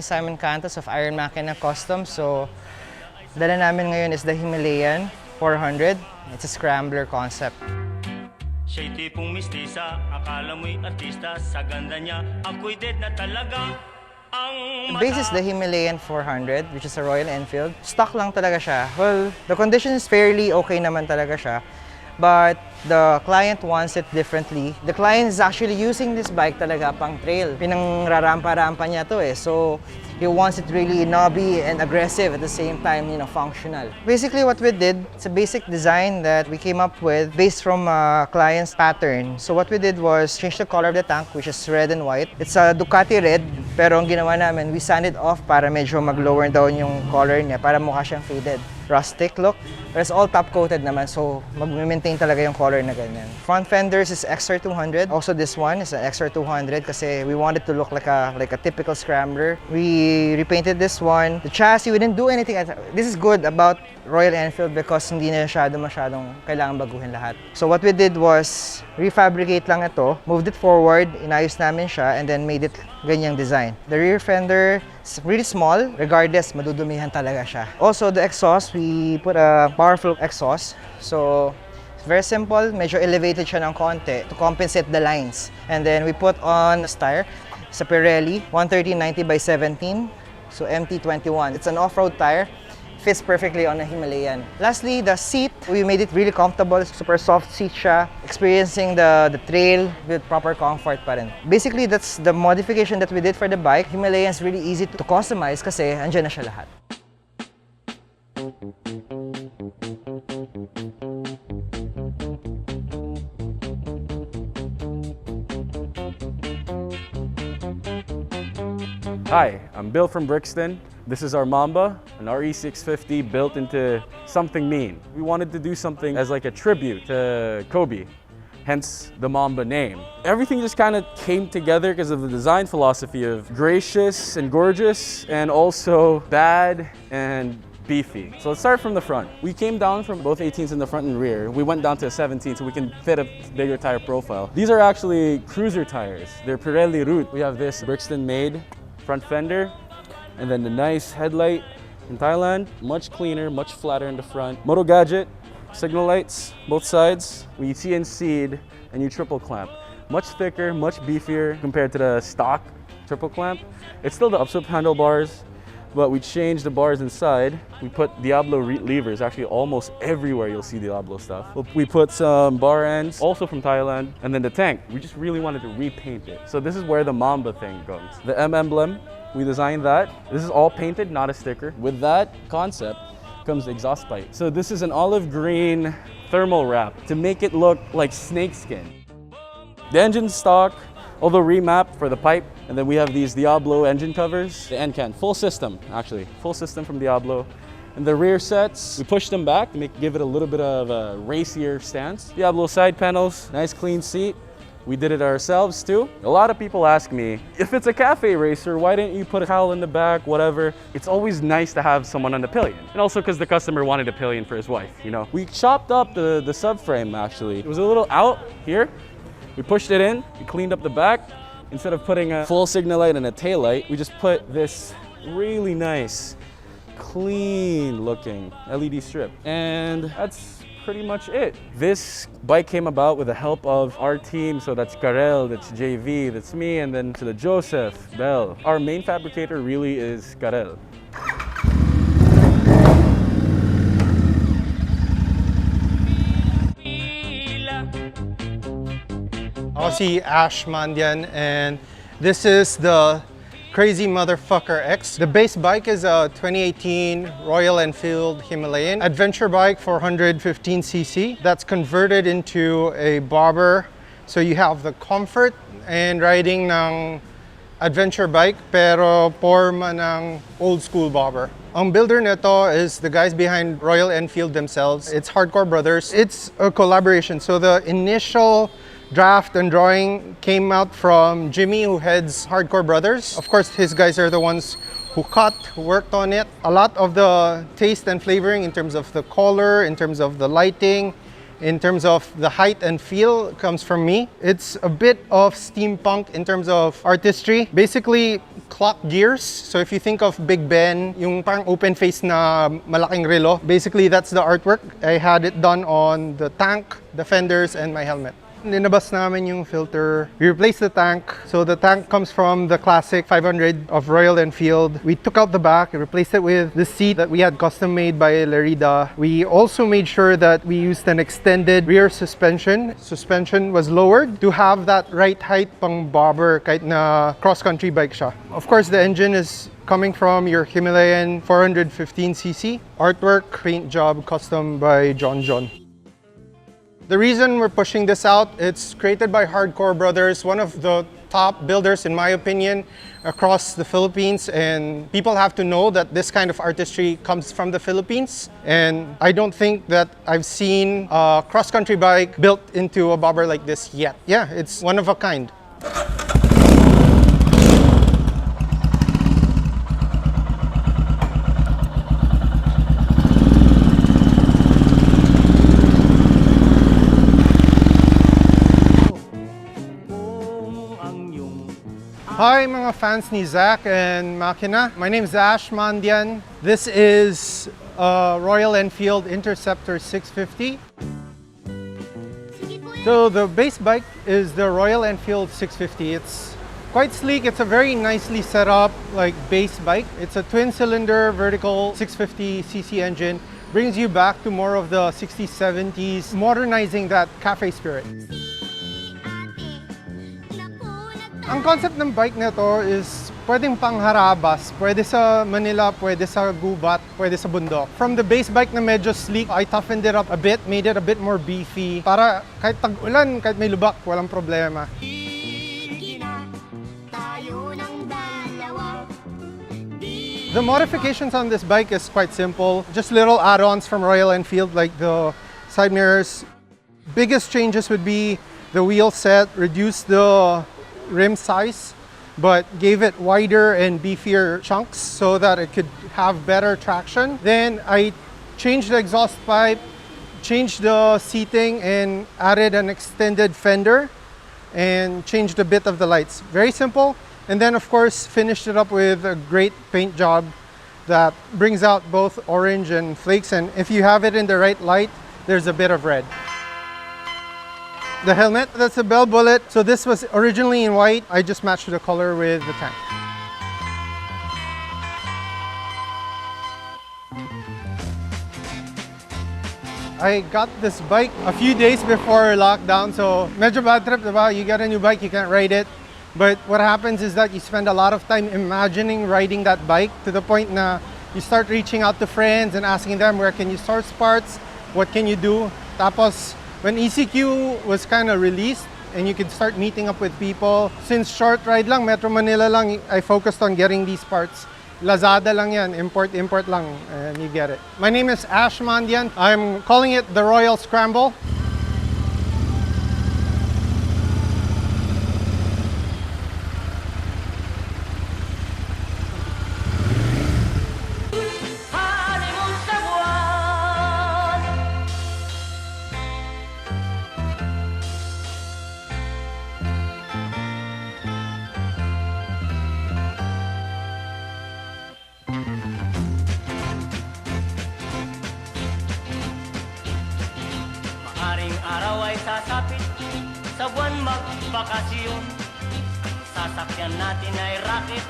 ni Simon Cantos of Iron Makina Custom. So, dala namin ngayon is the Himalayan 400. It's a scrambler concept. Siya'y tipong mistisa, akala mo'y artista, sa ganda niya, ako'y dead na talaga. The base is the Himalayan 400, which is a Royal Enfield. Stock lang talaga siya. Well, the condition is fairly okay naman talaga siya. But the client wants it differently. The client is actually using this bike talaga pang trail. Pinangrarampa-rampa niya to eh. So, he wants it really knobby and aggressive at the same time, you know, functional. Basically, what we did, it's a basic design that we came up with based from a client's pattern. So what we did was change the color of the tank, which is red and white. It's a Ducati red, pero ang ginawa namin, we sanded off para medyo mag-lower down yung color niya, para mukha siyang faded. Rustic look, but it's all top-coated naman, so mag-maintain talaga yung color na ganyan. Front fenders is XR200. Also, this one is an XR200 kasi we wanted to look like a typical scrambler. We repainted this one. The chassis, we didn't do anything. This is good about Royal Enfield because hindi na masyadong kailangan baguhin lahat. So what we did was refabricate lang ito, moved it forward, inayos namin siya, and then made it ganyang design. The rear fender is really small. Regardless, madudumihan talaga siya. Also, the exhaust, we put a powerful exhaust. So it's very simple. Medyo elevated siya ng konti to compensate the lines. And then we put on a tire. It's a Pirelli 130/90 by 17. So MT21. It's an off-road tire. Fits perfectly on a Himalayan. Lastly, the seat, we made it really comfortable. Super soft seat siya. Experiencing the trail with proper comfort pa rin. Basically, that's the modification that we did for the bike. Himalayan is really easy to customize kasi andyan na siya lahat. Hi, I'm Bill from Brixton. This is our Mamba, an RE650 built into something mean. We wanted to do something as like a tribute to Kobe, hence the Mamba name. Everything just kind of came together because of the design philosophy of gracious and gorgeous and also bad and beefy. So let's start from the front. We came down from both 18s in the front and rear. We went down to a 17 so we can fit a bigger tire profile. These are actually cruiser tires. They're Pirelli Root. We have this Brixton made front fender, and then the nice headlight in Thailand, much cleaner, much flatter in the front. Moto Gadget, signal lights, both sides. We CNC'd and you triple clamp. Much thicker, much beefier compared to the stock triple clamp. It's still the upsweep handlebars, but we changed the bars inside. We put Diablo levers, actually almost everywhere you'll see Diablo stuff. We put some bar ends, also from Thailand. And then the tank, we just really wanted to repaint it. So this is where the Mamba thing goes. The M emblem, we designed that. This is all painted, not a sticker. With that concept comes the exhaust pipe. So this is an olive green thermal wrap to make it look like snakeskin. The engine stock, although remapped for the pipe, and then we have these Diablo engine covers. The end can, full system actually, full system from Diablo. And the rear sets, we pushed them back to give it a little bit of a racier stance. Diablo side panels, nice clean seat. We did it ourselves too. A lot of people ask me, if it's a cafe racer, why didn't you put a cowl in the back, whatever? It's always nice to have someone on the pillion. And also because the customer wanted a pillion for his wife, you know. We chopped up the subframe actually. It was a little out here. We pushed it in, we cleaned up the back. Instead of putting a full signal light and a tail light, we just put this really nice, clean looking LED strip. And that's pretty much it. This bike came about with the help of our team. So that's Karel, that's JV, that's me, and then to the Joseph, Bell. Our main fabricator really is Karel. Ako si Ash Mandian, and this is the Crazy Motherfucker X. The base bike is a 2018 Royal Enfield Himalayan adventure bike, 415cc. That's converted into a bobber. So you have the comfort and riding ng adventure bike, pero forma ng old school bobber. Ang builder nito is the guys behind Royal Enfield themselves. It's Hardcore Brothers. It's a collaboration. So the initial draft and drawing came out from Jimmy, who heads Hardcore Brothers. Of course, his guys are the ones who cut, who worked on it. A lot of the taste and flavoring in terms of the color, in terms of the lighting, in terms of the height and feel comes from me. It's a bit of steampunk in terms of artistry. Basically, clock gears. So if you think of Big Ben, yung parang open face na malaking relo, basically that's the artwork. I had it done on the tank, the fenders, and my helmet. Ninabas namin yung filter. We replaced the tank. So the tank comes from the classic 500 of Royal Enfield. We took out the back, replaced it with the seat that we had custom made by Lerida. We also made sure that we used an extended rear suspension. Suspension was lowered to have that right height pang bobber kahit na cross-country bike siya. Of course, the engine is coming from your Himalayan 415cc. Artwork, paint job, custom by John. The reason we're pushing this out, it's created by Hardcore Brothers, one of the top builders, in my opinion, across the Philippines. And people have to know that this kind of artistry comes from the Philippines. And I don't think that I've seen a cross-country bike built into a bobber like this yet. Yeah, it's one of a kind. Hi mga fans ni Zach and Makina. My name is Ash Mandian. This is a Royal Enfield Interceptor 650. So the base bike is the Royal Enfield 650. It's quite sleek. It's a very nicely set up like base bike. It's a twin-cylinder vertical 650cc engine. Brings you back to more of the 60s, 70s, modernizing that cafe spirit. Ang concept ng bike nito is pwedeng pangharabas, pwede sa Manila, pwede sa gubat, pwede sa bundok. From the base bike na medyo sleek, I toughened it up a bit, made it a bit more beefy para kahit tag-ulan, kahit may lubak, walang problema. The modifications on this bike is quite simple. Just little add-ons from Royal Enfield like the side mirrors. Biggest changes would be the wheel set, reduce the rim size, but gave it wider and beefier chunks so that it could have better traction. Then I changed the exhaust pipe, changed the seating, and added an extended fender and changed a bit of the lights. Very simple. And then of course finished it up with a great paint job that brings out both orange and flakes, and if you have it in the right light, there's a bit of red. The helmet, that's a Bell Bullet. So this was originally in white. I just matched the color with the tank. I got this bike a few days before lockdown, so medyo bad trip, diba? You get a new bike, you can't ride it. But what happens is that you spend a lot of time imagining riding that bike to the point na you start reaching out to friends and asking them, where can you source parts? What can you do? Tapos, when ECQ was kind of released and you could start meeting up with people, since short ride lang, Metro Manila lang, I focused on getting these parts. Lazada lang yan, import lang, and you get it. My name is Ash Mandian. I'm calling it the Royal Scramble. Maaring araw ay sasapit sa buwan magbakasyon. Sasakyan natin ay rocket